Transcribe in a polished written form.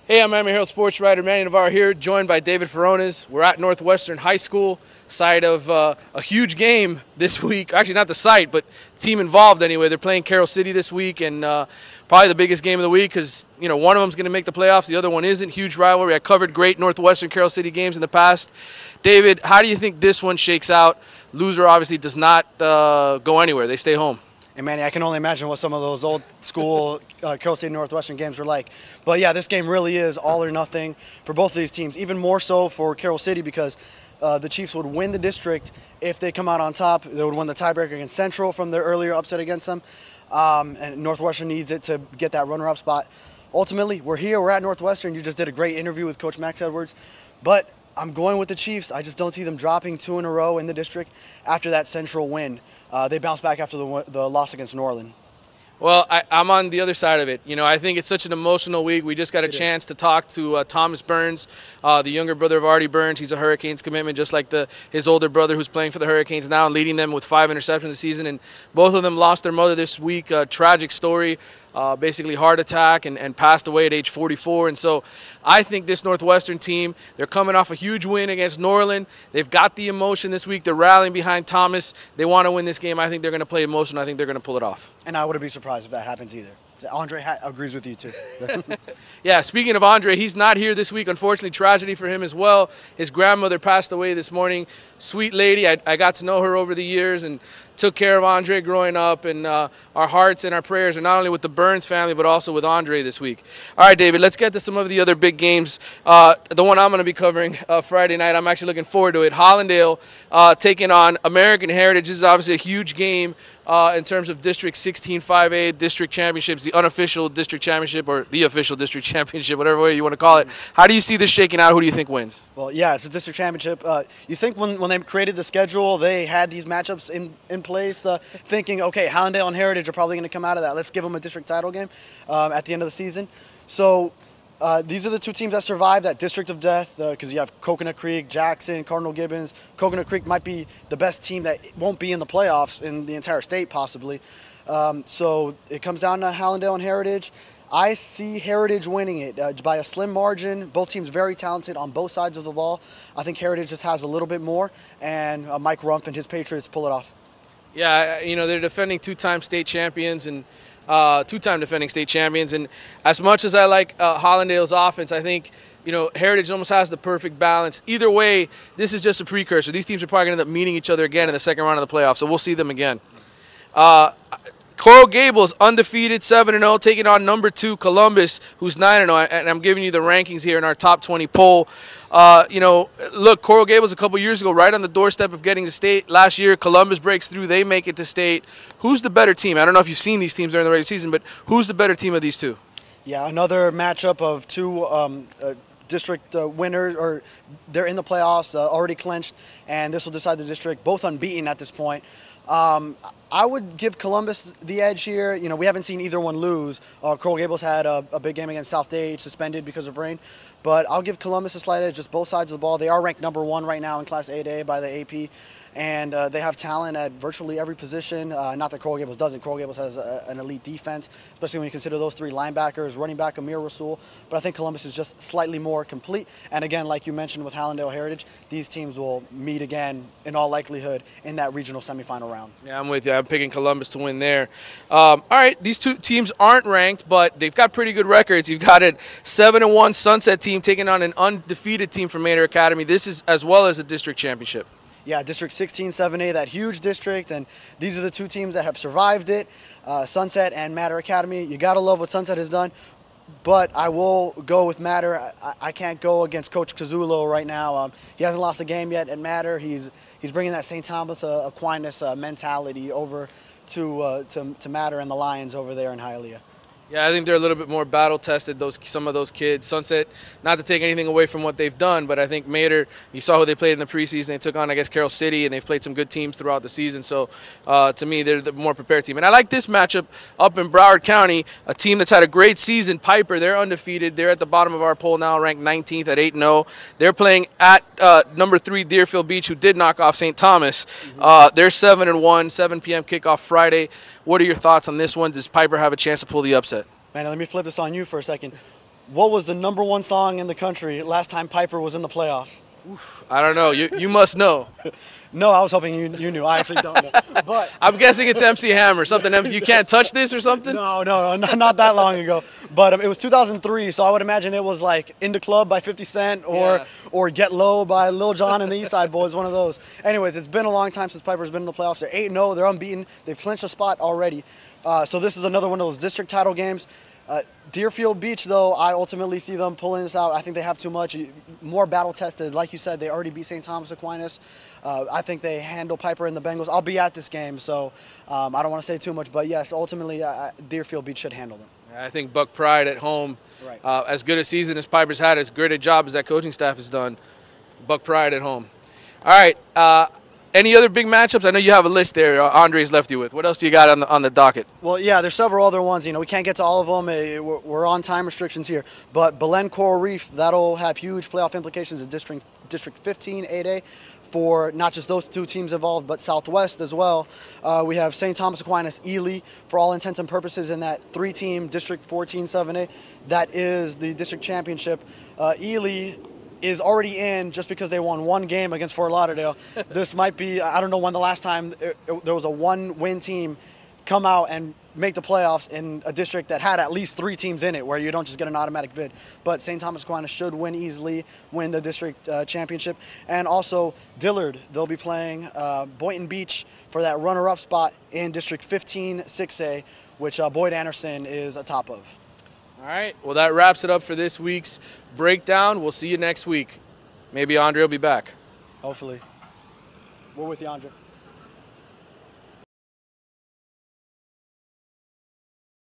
Hey, I'm Herald sportswriter Manny Navarro here, joined by David Furones. We're at Northwestern High School, site of a huge game this week. Actually, not the site, but team involved anyway. They're playing Carol City this week, and probably the biggest game of the week because one of them's going to make the playoffs, the other one isn't. Huge rivalry. I covered great Northwestern Carol City games in the past. David, how do you think this one shakes out? Loser obviously does not go anywhere. They stay home. And Manny, I can only imagine what some of those old school Carol City-Northwestern games were like. But yeah, this game really is all or nothing for both of these teams, even more so for Carol City because the Chiefs would win the district if they come out on top. They would win the tiebreaker against Central from their earlier upset against them. And Northwestern needs it to get that runner-up spot. Ultimately, we're here. We're at Northwestern. You just did a great interview with Coach Max Edwards. But I'm going with the Chiefs. I just don't see them dropping 2 in a row in the district after that Central win. They bounced back after the loss against Norland. Well, I'm on the other side of it. I think it's such an emotional week. We just got a chance to talk to Thomas Burns, the younger brother of Artie Burns. He's a Hurricanes commitment, just like his older brother who's playing for the Hurricanes now and leading them with 5 interceptions this season. And both of them lost their mother this week. A tragic story, basically heart attack, and passed away at age 44. And so I think this Northwestern team, they're coming off a huge win against Norland. They've got the emotion this week. They're rallying behind Thomas. They want to win this game. I think they're going to play emotional. I think they're going to pull it off. And I wouldn't be surprised if that happens either. Andre agrees with you too. Yeah, speaking of Andre, he's not here this week. Unfortunately, tragedy for him as well. His grandmother passed away this morning. Sweet lady. I got to know her over the years and took care of Andre growing up. And our hearts and our prayers are not only with the Burns family, but also with Andre this week. All right, David, let's get to some of the other big games. The one I'm going to be covering Friday night, I'm actually looking forward to it. Hallandale taking on American Heritage. This is obviously a huge game in terms of District 16 5A District Championships, the unofficial District Championship or the official District Championship, whatever way you want to call it. How do you see this shaking out? Who do you think wins? Well, yeah, it's a District Championship. You think when they created the schedule, they had these matchups in place, thinking, okay, Hallandale and Heritage are probably going to come out of that. Let's give them a district title game at the end of the season. So these are the 2 teams that survived that District of Death because you have Coconut Creek, Jackson, Cardinal Gibbons. Coconut Creek might be the best team that won't be in the playoffs in the entire state possibly. So it comes down to Hallandale and Heritage. I see Heritage winning it by a slim margin. Both teams very talented on both sides of the ball. I think Heritage just has a little bit more, and Mike Rumpf and his Patriots pull it off. Yeah, they're defending 2-time state champions and 2-time defending state champions. And as much as I like Hallandale's offense, I think Heritage almost has the perfect balance. Either way, this is just a precursor. These teams are probably going to end up meeting each other again in the second round of the playoffs, so we'll see them again. Gables undefeated, 7-0, taking on number 2 Columbus, who's 9-0. And I'm giving you the rankings here in our top 20 poll. Look, Coral Gables a couple years ago, right on the doorstep of getting to state. Last year, Columbus breaks through. They make it to state. Who's the better team? I don't know if you've seen these teams during the regular season, but who's the better team of these 2? Yeah, another matchup of 2 district winners, or they're in the playoffs, already clinched, and this will decide the district, both unbeaten at this point. I would give Columbus the edge here. We haven't seen either one lose. Coral Gables had a big game against South Dade, suspended because of rain. But I'll give Columbus a slight edge, just both sides of the ball. They are ranked number 1 right now in Class 8A by the AP. And they have talent at virtually every position. Not that Coral Gables doesn't. Coral Gables has an elite defense, especially when you consider those 3 linebackers, running back Amir Rasul. But I think Columbus is just slightly more complete. And again, like you mentioned with Hallandale Heritage, these teams will meet again, in all likelihood, in that regional semifinal round. Yeah, I'm with you. I'm picking Columbus to win there. All right, these 2 teams aren't ranked, but they've got pretty good records. You've got a 7-1 Sunset team taking on an undefeated team from Manor Academy. This is as well as a district championship. Yeah, District 16 7A, that huge district, and these are the 2 teams that have survived it, Sunset and Manor Academy. You got to love what Sunset has done, but I will go with Manor. I can't go against Coach Cazzulo right now. He hasn't lost a game yet at Manor. He's bringing that St. Thomas Aquinas mentality over to Manor and the Lions over there in Hialeah. Yeah, I think they're a little bit more battle-tested, some of those kids. Sunset, not to take anything away from what they've done, but I think Manor, you saw who they played in the preseason. They took on, I guess, Carol City, and they've played some good teams throughout the season. So, to me, they're the more prepared team. And I like this matchup up in Broward County, a team that's had a great season. Piper, they're undefeated. They're at the bottom of our poll now, ranked 19th at 8-0. They're playing at number 3 Deerfield Beach, who did knock off St. Thomas. They're 7-1, 7 p.m. kickoff Friday. What are your thoughts on this one? Does Piper have a chance to pull the upset? Man, let me flip this on you for a second. What was the #1 song in the country last time Piper was in the playoffs? I don't know. You must know. No, I was hoping you knew. I actually don't know. But I'm guessing it's MC Hammer. Something MC, you can't touch this or something? No, not that long ago. But it was 2003, so I would imagine it was like In the Club by 50 Cent or Get Low by Lil Jon and the East Side Boys, one of those. Anyways, it's been a long time since Piper's been in the playoffs. They're 8-0. They're unbeaten. They've clinched a spot already. So this is another one of those district title games. Deerfield Beach, though, I ultimately see them pulling this out. I think they have too much. More battle-tested. Like you said, they already beat St. Thomas Aquinas. I think they handle Piper and the Bengals. I'll be at this game, so I don't want to say too much. But, yes, ultimately, Deerfield Beach should handle them. I think Buck Pride at home, right. As good a season as Piper's had, as great a job as that coaching staff has done, Buck Pride at home. All right. Any other big matchups? I know you have a list there Andre's left you with. What else do you got on the docket? Well, yeah, there's several other ones. You know, we can't get to all of them. We're on time restrictions here. But Belen Coral Reef, that'll have huge playoff implications in District 15, 8A, for not just those two teams involved, but Southwest as well. We have St. Thomas Aquinas, Ely, for all intents and purposes, in that 3-team District 14, 7A. That is the district championship. Ely is already in just because they won one game against Fort Lauderdale. This might be, I don't know when the last time there was a one-win team come out and make the playoffs in a district that had at least 3 teams in it, where you don't just get an automatic bid. But St. Thomas Aquinas should win easily, win the district championship. And also Dillard, they'll be playing Boynton Beach for that runner-up spot in District 15, 6A, which Boyd Anderson is atop of. All right. Well, that wraps it up for this week's breakdown. We'll see you next week. Maybe Andre will be back. Hopefully. We're with you, Andre.